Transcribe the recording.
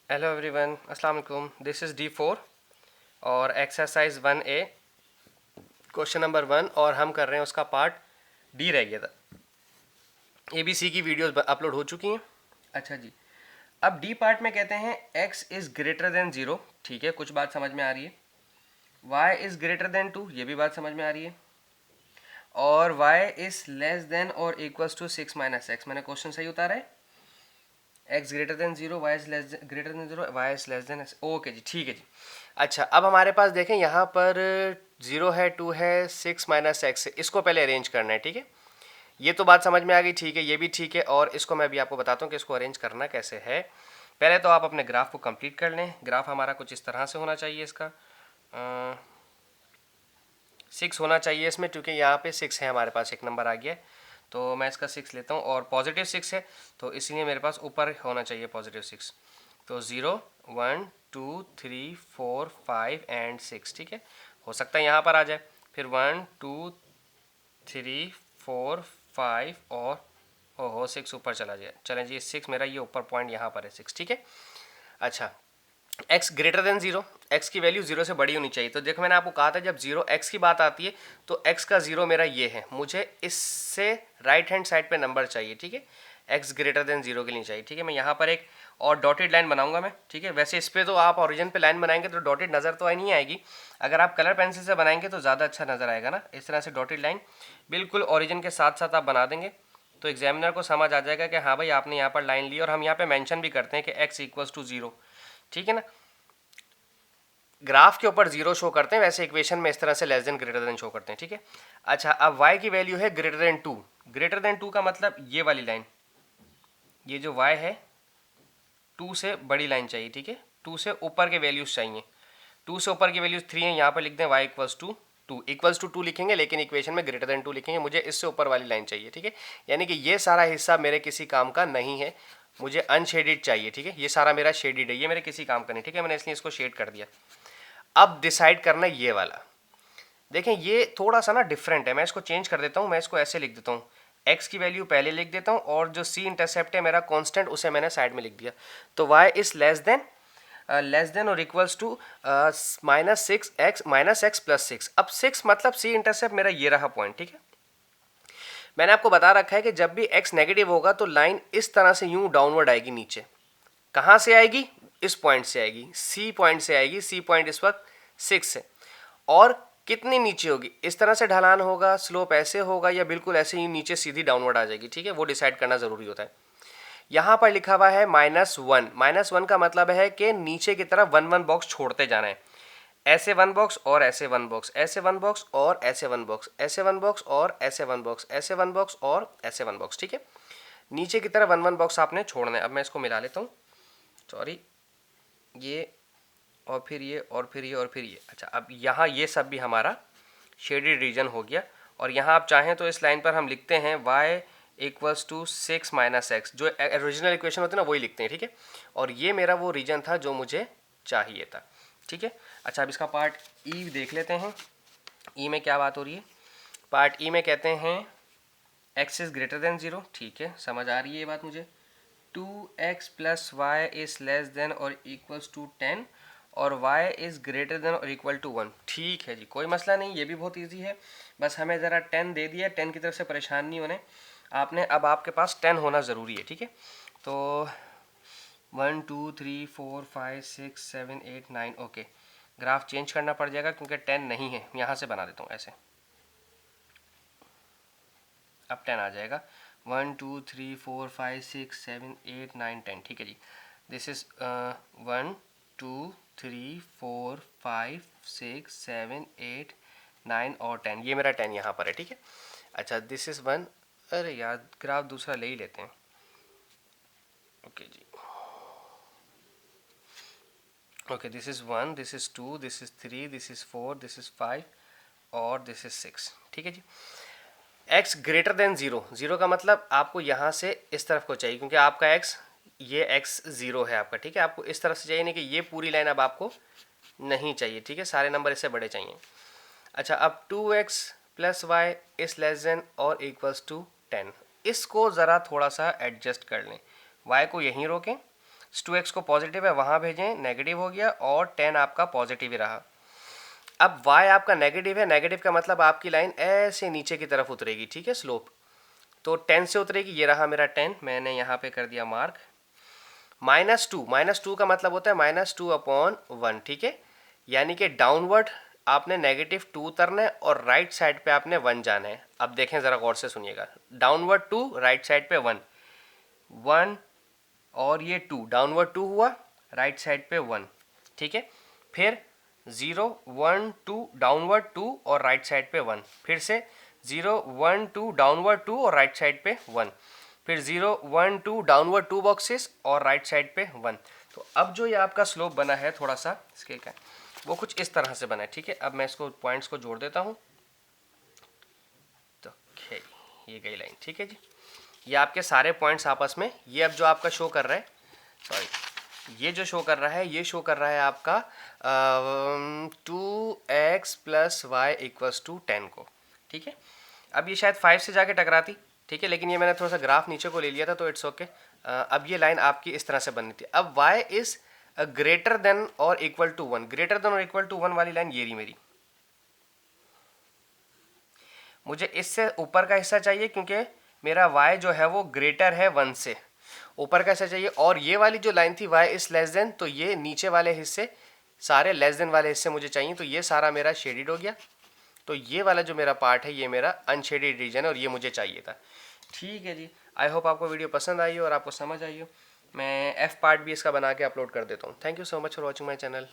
Hello everyone, अस्सलाम वालेकुम। This is D4 और एक्सरसाइज 1A क्वेश्चन नंबर 1 और हम कर रहे हैं उसका पार्ट डी। रह गया था। ABC की वीडियोस अपलोड हो चुकी हैं। अच्छा जी, अब डी पार्ट में कहते हैं x इज़ ग्रेटर देन 0। ठीक है, कुछ बात समझ में आ रही है। y इज़ ग्रेटर देन 2, ये भी बात समझ में आ रही है। और y इज़ लेस देन और इक्वल्स टू 6 माइनस एक्स। मैंने क्वेश्चन सही उतारा है। x greater than 0, y is less greater than 0, y is less than X. Okay जी, ठीक है जी। अच्छा, अब हमारे पास देखें यहाँ पर 0 है, 2 है, 6 माइनस एक्स है। इसको पहले अरेंज करना है। ठीक है, ये तो बात समझ में आ गई। ठीक है, ये भी ठीक है। और इसको मैं अभी आपको बताता हूँ कि इसको अरेंज करना कैसे है। पहले तो आप अपने ग्राफ को कंप्लीट कर लें। ग्राफ हमारा कुछ इस तरह से होना चाहिए। इसका 6 होना चाहिए इसमें, क्योंकि यहाँ पे 6 है, हमारे पास एक नंबर आ गया है। तो मैं इसका 6 लेता हूँ और पॉजिटिव 6 है, तो इसीलिए मेरे पास ऊपर होना चाहिए पॉजिटिव 6। तो 0 1 2 3 4 5 एंड 6। ठीक है, हो सकता है यहाँ पर आ जाए। फिर 1 2 3 4 5 और ओहो 6 ऊपर चला जाए। चलें जी, 6 मेरा ये ऊपर पॉइंट यहाँ पर है 6। ठीक है। अच्छा, x ग्रेटर देन 0, x की वैल्यू 0 से बड़ी होनी चाहिए। तो देखो, मैंने आपको कहा था जब 0 x की बात आती है तो x का 0 मेरा ये है। मुझे इससे राइट हैंड साइड पे नंबर चाहिए। ठीक है, x ग्रेटर देन 0 के लिए चाहिए। ठीक है, मैं यहाँ पर एक और डॉटेड लाइन बनाऊंगा मैं। ठीक है, वैसे इस पर तो आप ओरिजिन पे लाइन बनाएंगे तो डॉटेड नज़र तो नहीं आएगी। अगर आप कलर पेंसिल से बनाएंगे तो ज़्यादा अच्छा नज़र आएगा ना। इस तरह से डॉटेड लाइन बिल्कुल ओरिजिन के साथ साथ आप बना देंगे तो एग्जामिनर को समझ आ जाएगा कि हाँ भाई आपने यहाँ पर लाइन ली। और हम यहाँ पे मेंशन भी करते हैं कि x इक्वल्स टू 0। ठीक है ना, ग्राफ के ऊपर 0 शो करते हैं, वैसे इक्वेशन में इस तरह से less than greater than show करते हैं। ठीक है। अच्छा, अब y की वैल्यू है ग्रेटर देन 2। ग्रेटर देन 2 का मतलब ये वाली लाइन, ये जो y है 2 से बड़ी लाइन चाहिए। ठीक है, 2 से ऊपर के वैल्यूज चाहिए। 2 से ऊपर की वैल्यूज 3 है, यहाँ पर लिख दें y equals to 2। Equals to 2 लिखेंगे लेकिन इक्वेशन में ग्रेटर देन 2 लिखेंगे। मुझे इससे ऊपर वाली लाइन चाहिए। ठीक है, यानी कि ये सारा हिस्सा मेरे किसी काम का नहीं है, मुझे अनशेडेड चाहिए। ठीक है, ये सारा मेरा शेडेड है, ये मेरे किसी काम का नहीं। ठीक है, मैंने इसलिए इसको शेड कर दिया। अब डिसाइड करना ये वाला। देखें, ये थोड़ा सा ना डिफरेंट है। मैं इसको चेंज कर देता हूँ, मैं इसको ऐसे लिख देता हूँ। x की वैल्यू पहले लिख देता हूँ और जो c इंटरसेप्ट है मेरा कांस्टेंट उसे मैंने साइड में लिख दिया। तो y इज लेस देन और equals to minus x plus 6। अब 6 मतलब c इंटरसेप्ट मेरा ये रहा पॉइंट। ठीक है, मैंने आपको बता रखा है कि जब भी x नेगेटिव होगा तो लाइन इस तरह से यूं डाउनवर्ड आएगी नीचे। कहाँ से आएगी? इस पॉइंट से आएगी, c पॉइंट से आएगी। c पॉइंट इस वक्त 6 है। और कितनी नीचे होगी? इस तरह से ढलान होगा, स्लोप ऐसे होगा, या बिल्कुल ऐसे ही नीचे सीधी डाउनवर्ड आ जाएगी। ठीक है, वो डिसाइड करना जरूरी होता है। यहाँ पर लिखा हुआ है -1। -1 का मतलब है कि नीचे की तरफ 1 1 बॉक्स छोड़ते जाना है। ऐसे 1 बॉक्स और ऐसे 1 बॉक्स, ऐसे 1 बॉक्स और ऐसे 1 बॉक्स, ऐसे 1 बॉक्स और ऐसे 1 बॉक्स, ऐसे 1 बॉक्स और ऐसे 1 बॉक्स। ठीक है, नीचे की तरफ 1 1 बॉक्स आपने छोड़ना है। अब मैं इसको मिला लेता हूँ। सॉरी, ये और फिर ये और फिर ये और फिर ये। अच्छा, अब यहाँ ये सब भी हमारा शेडेड रीजन हो गया। और यहाँ आप चाहें तो इस लाइन पर हम लिखते हैं y equals to 6 minus x. जो ओरिजिनल इक्वेशन होती है ना वही लिखते हैं। ठीक है, और ये मेरा वो रीजन था जो मुझे चाहिए था। ठीक है। अच्छा, अब इसका पार्ट ई देख लेते हैं। ई में क्या बात हो रही है? पार्ट ई में कहते हैं x इज़ ग्रेटर देन 0। ठीक है, समझ आ रही है ये बात मुझे। 2x plus y is less than और इक्वल्स टू 10 और y इज़ ग्रेटर देन और इक्वल टू 1। ठीक है जी, कोई मसला नहीं, ये भी बहुत इजी है। बस हमें ज़रा 10 दे दिया, 10 की तरफ से परेशान नहीं होने आपने। अब आपके पास 10 होना ज़रूरी है। ठीक है, तो 1 2 3 4 5 6 7 8 9। ओके, ग्राफ चेंज करना पड़ जाएगा क्योंकि 10 नहीं है। यहाँ से बना देता हूँ ऐसे, अब 10 आ जाएगा। 1 2 3 4 5 6 7 8 9 10। ठीक है जी, दिस इज 1 2 3 4 5 6 7 8 9 और 10। ये मेरा 10 यहाँ पर है। ठीक है, अच्छा दिस इज 1। अरे यार, ग्राफ दूसरा ले ही लेते हैं। ओके जी, okay, this is 1, this is 2, this is 3, this is 4, this is 5 और दिस इज 6। ठीक है जी, x ग्रेटर देन 0। 0 का मतलब आपको यहाँ से इस तरफ को चाहिए, क्योंकि आपका x, ये x 0 है आपका। ठीक है, आपको इस तरफ से चाहिए, नहीं कि ये पूरी लाइन अब आपको नहीं चाहिए। ठीक है, सारे नंबर इससे बड़े चाहिए। अच्छा, अब 2x plus y is less than और इक्वल्स टू 10। इसको ज़रा थोड़ा सा एडजस्ट कर लें, y को यहीं रोकें 2x को पॉजिटिव है वहाँ भेजें, नेगेटिव हो गया और 10 आपका पॉजिटिव ही रहा। अब y आपका नेगेटिव है, नेगेटिव का मतलब आपकी लाइन ऐसे नीचे की तरफ उतरेगी, ठीक है, स्लोप। तो 10 से उतरेगी, ये रहा मेरा 10, मैंने यहाँ पे कर दिया मार्क। -2 का मतलब होता है -2/1, ठीक है, यानी कि डाउनवर्ड आपने -2 उतरना है और राइट साइड पे आपने 1 जाना है। अब देखें ज़रा गौर से सुनिएगा, डाउनवर्ड 2, राइट साइड पे 1 और ये 2, डाउनवर्ड 2 हुआ, राइट साइड पे 1, ठीक है। फिर 0 1 2 डाउनवर्ड 2 और राइट साइड पे 1, फिर से 0 1 2 डाउनवर्ड 2 और राइट साइड पे 1, फिर 0 1 2 डाउनवर्ड 2 बॉक्सेस और राइट साइड पे 1। तो अब जो ये आपका स्लोप बना है थोड़ा सा स्केल का, वो कुछ इस तरह से बना है, ठीक है। अब मैं इसको पॉइंट्स को जोड़ देता हूँ, तो ये गई लाइन, ठीक है जी। ये आपके सारे पॉइंट्स आपस में, ये अब जो आपका शो कर रहा है, सॉरी, ये जो शो कर रहा है, ये शो कर रहा है आपका 2x + y = 10 को, ठीक है। अब ये शायद 5 से जाके टकराती, ठीक है, लेकिन ये मैंने थोड़ा सा ग्राफ नीचे को ले लिया था तो इट्स ओके। अब ये लाइन आपकी इस तरह से बननी थी। अब y इज ग्रेटर देन और इक्वल टू 1, ग्रेटर देन और इक्वल टू 1 वाली लाइन ये रही मेरी। मुझे इससे ऊपर का हिस्सा चाहिए क्योंकि मेरा y जो है वो ग्रेटर है 1 से, ऊपर का हिस्सा चाहिए। और ये वाली जो लाइन थी y इज लेस देन, तो ये नीचे वाले हिस्से सारे लेस देन वाले हिस्से मुझे चाहिए, तो ये सारा मेरा शेडिड हो गया। तो ये वाला जो मेरा पार्ट है ये मेरा अनशेडेड रीजन है और ये मुझे चाहिए था, ठीक है जी। आई होप आपको वीडियो पसंद आई हो और आपको समझ आई हो। मैं F पार्ट भी इसका बना के अपलोड कर देता हूँ। Thank you so much for watching my channel.